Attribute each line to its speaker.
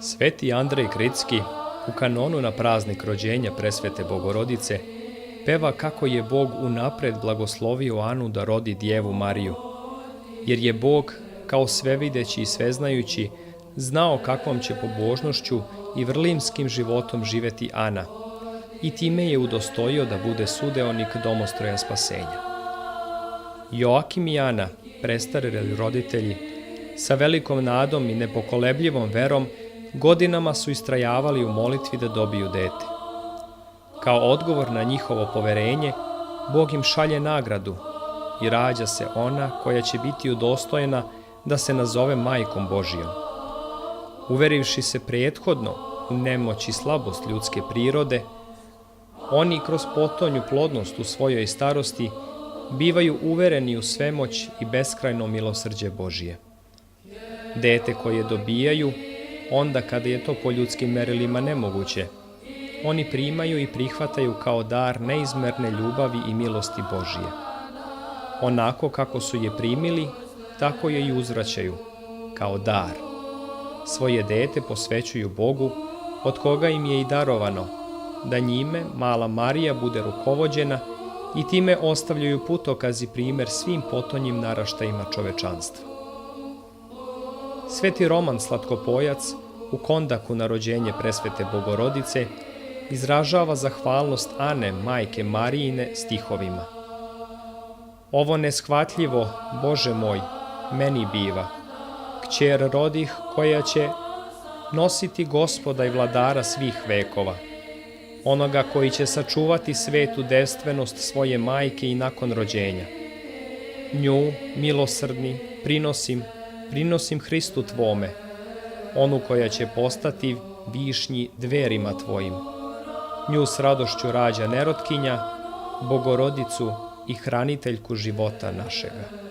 Speaker 1: Sveti Andrej Kritski u kanonu na praznik rođenja presvete Bogorodice peva kako je Bog unapred blagoslovio Anu da rodi Djevu Mariju, jer je Bog, kao svevideći i sveznajući, znao kakvom će pobožnošću i vrlimskim životom živeti Ana i time je udostojio da bude sudeonik domostroja spasenja. Joakim i Ana, prestareli roditelji, sa velikom nadom i nepokolebljivom verom godinama su istrajavali u molitvi da dobiju dete. Kao odgovor na njihovo poverenje, Bog im šalje nagradu i rađa se ona koja će biti udostojena da se nazove Majkom Božijom. Uverivši se prethodno u nemoć i slabost ljudske prirode, oni kroz potonju plodnost u svojoj starosti bivaju uvereni u svemoć i beskrajno milosrđe Božije. Dete koje dobijaju, onda kada je to po ljudskim merilima nemoguće, oni primaju i prihvataju kao dar neizmerne ljubavi i milosti Božije. Onako kako su je primili, tako je i uzvraćaju, kao dar. Svoje dete posvećuju Bogu, od koga im je i darovano, da njime mala Marija bude rukovođena i time ostavljaju putokaz i primer svim potonjim naraštajima čovečanstva. Sveti Roman Slatkopojac u kondaku na rođenje presvete Bogorodice izražava zahvalnost Ane, majke Marijine, stihovima. Ovo neshvatljivo, Bože moj, meni biva, kćer rodih koja će nositi Gospoda i vladara svih vekova, onoga koji će sačuvati svetu devstvenost svoje majke i nakon rođenja. Nju, milosrdni, prinosim Hristu Tvome, onu koja će postati višnji dverima Tvojim. Nju s radošću rađa nerotkinja, Bogorodicu i hraniteljku života našega.